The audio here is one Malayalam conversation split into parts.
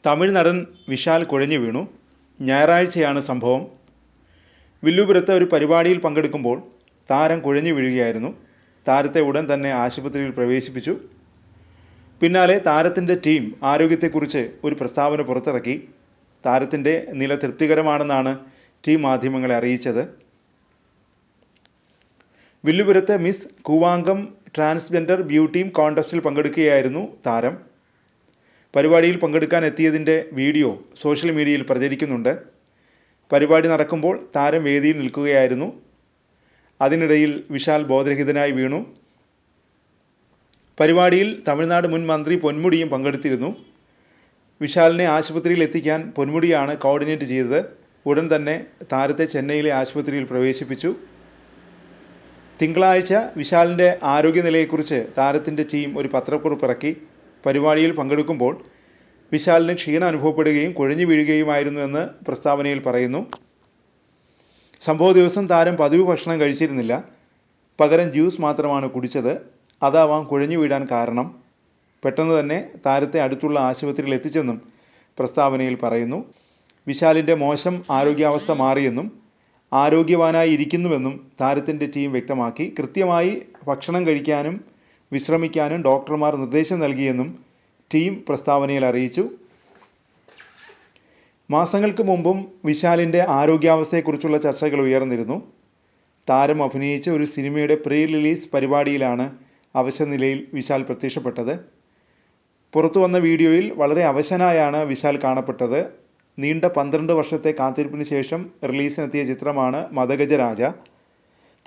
തമിഴ് നടൻ വിശാൽ കുഴഞ്ഞു വീണു. ഞായറാഴ്ചയാണ് സംഭവം. വില്ലുപുരത്ത് ഒരു പരിപാടിയിൽ പങ്കെടുക്കുമ്പോൾ താരം കുഴഞ്ഞു വീഴുകയായിരുന്നു. താരത്തെ ഉടൻ തന്നെ ആശുപത്രിയിൽ പ്രവേശിപ്പിച്ചു. പിന്നാലെ താരത്തിൻ്റെ ടീം ആരോഗ്യത്തെക്കുറിച്ച് ഒരു പ്രസ്താവന പുറത്തിറക്കി. താരത്തിൻ്റെ നില തൃപ്തികരമാണെന്നാണ് ടീം മാധ്യമങ്ങളെ അറിയിച്ചത്. വില്ലുപുരത്തെ മിസ് കൂവാങ്കം ട്രാൻസ്ജെൻഡർ ബ്യൂട്ടി കോൺടെസ്റ്റിൽ പങ്കെടുക്കുകയായിരുന്നു താരം. പരിപാടിയിൽ പങ്കെടുക്കാൻ എത്തിയതിൻ്റെ വീഡിയോ സോഷ്യൽ മീഡിയയിൽ പ്രചരിക്കുന്നുണ്ട്. പരിപാടി നടക്കുമ്പോൾ താരം വേദിയിൽ നിൽക്കുകയായിരുന്നു. അതിനിടയിൽ വിശാൽ ബോധരഹിതനായി വീണു. പരിപാടിയിൽ തമിഴ്നാട് മുൻ മന്ത്രി പൊന്മുടിയും പങ്കെടുത്തിരുന്നു. വിശാലിനെ ആശുപത്രിയിൽ എത്തിക്കാൻ പൊന്മുടിയാണ് കോർഡിനേറ്റ് ചെയ്തത്. ഉടൻ തന്നെ താരത്തെ ചെന്നൈയിലെ ആശുപത്രിയിൽ പ്രവേശിപ്പിച്ചു. തിങ്കളാഴ്ച വിശാലിൻ്റെ ആരോഗ്യനിലയെക്കുറിച്ച് താരത്തിൻ്റെ ടീം ഒരു പത്രക്കുറിപ്പിറക്കി. പരിപാടിയിൽ പങ്കെടുക്കുമ്പോൾ വിശാലിന് ക്ഷീണം അനുഭവപ്പെടുകയും കുഴഞ്ഞു വീഴുകയുമായിരുന്നു എന്ന് പ്രസ്താവനയിൽ പറയുന്നു. സംഭവ ദിവസം താരം പതിവ് ഭക്ഷണം കഴിച്ചിരുന്നില്ല. പകരം ജ്യൂസ് മാത്രമാണ് കുടിച്ചത്. അതാവാം കുഴഞ്ഞു വീഴാൻ കാരണം. പെട്ടെന്ന് തന്നെ താരത്തെ അടുത്തുള്ള ആശുപത്രിയിൽ എത്തിച്ചെന്നും പ്രസ്താവനയിൽ പറയുന്നു. വിശാലിൻ്റെ മോശം ആരോഗ്യാവസ്ഥ മാറിയെന്നും ആരോഗ്യവാനായി ഇരിക്കുന്നുവെന്നും താരത്തിൻ്റെ ടീം വ്യക്തമാക്കി. കൃത്യമായി ഭക്ഷണം കഴിക്കാനും വിശ്രമിക്കാനും ഡോക്ടർമാർ നിർദ്ദേശം നൽകിയെന്നും ടീം പ്രസ്താവനയിൽ അറിയിച്ചു. മാസങ്ങൾക്ക് മുമ്പും വിശാലിൻ്റെ ആരോഗ്യാവസ്ഥയെക്കുറിച്ചുള്ള ചർച്ചകൾ ഉയർന്നിരുന്നു. താരം അഭിനയിച്ച ഒരു സിനിമയുടെ പ്രീ റിലീസ് പരിപാടിയിലാണ് അവശനിലയിൽ വിശാൽ പ്രത്യക്ഷപ്പെട്ടത്. പുറത്തു വന്ന വീഡിയോയിൽ വളരെ അവശനായാണ് വിശാൽ കാണപ്പെട്ടത്. നീണ്ട 12 വർഷത്തെ കാത്തിരിപ്പിന് ശേഷം റിലീസിനെത്തിയ ചിത്രമാണ് മദഗജരാജ.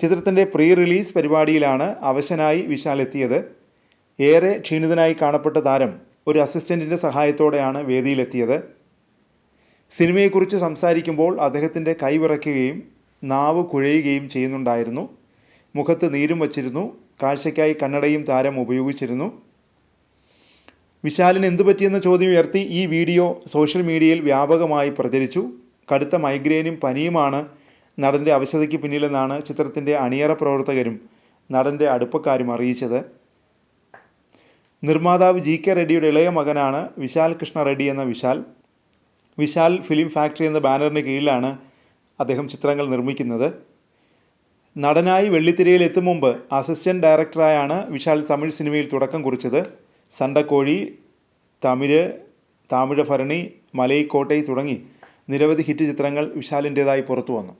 ചിത്രത്തിൻ്റെ പ്രീ റിലീസ് പരിപാടിയിലാണ് അവശനായി വിശാൽ എത്തിയത്. ഏറെ ക്ഷീണിതനായി കാണപ്പെട്ട താരം ഒരു അസിസ്റ്റൻറ്റിൻ്റെ സഹായത്തോടെയാണ് വേദിയിലെത്തിയത്. സിനിമയെക്കുറിച്ച് സംസാരിക്കുമ്പോൾ അദ്ദേഹത്തിൻ്റെ കൈ വിറയ്ക്കുകയും നാവ് കുഴയുകയും ചെയ്യുന്നുണ്ടായിരുന്നു. മുഖത്ത് നീരും വച്ചിരുന്നു. കാഴ്ചയ്ക്കായി കണ്ണടയും താരം ഉപയോഗിച്ചിരുന്നു. വിശാലിന് എന്തു പറ്റിയെന്ന ചോദ്യം ഉയർത്തി ഈ വീഡിയോ സോഷ്യൽ മീഡിയയിൽ വ്യാപകമായി പ്രചരിച്ചു. കടുത്ത മൈഗ്രെയിനും പനിയുമാണ് നടൻ്റെ അവശതയ്ക്ക് പിന്നിലെന്നാണ് ചിത്രത്തിൻ്റെ അണിയറ പ്രവർത്തകരും നടൻ്റെ അടുപ്പക്കാരും അറിയിച്ചത്. നിർമ്മാതാവ് GK റെഡ്ഡിയുടെ ഇളയ മകനാണ് വിശാൽ കൃഷ്ണ റെഡ്ഡി എന്ന വിശാൽ. വിശാൽ ഫിലിം ഫാക്ടറി എന്ന ബാനറിന് കീഴിലാണ് അദ്ദേഹം ചിത്രങ്ങൾ നിർമ്മിക്കുന്നത്. നടനായി വെള്ളിത്തിരയിൽ എത്തും മുമ്പ് അസിസ്റ്റൻറ്റ് ഡയറക്ടറായാണ് വിശാൽ തമിഴ് സിനിമയിൽ തുടക്കം കുറിച്ചത്. സണ്ടക്കോഴി, താമിഴഭരണി, മലൈക്കോട്ടൈ തുടങ്ങി നിരവധി ഹിറ്റ് ചിത്രങ്ങൾ വിശാലിൻ്റേതായി പുറത്തു വന്നു.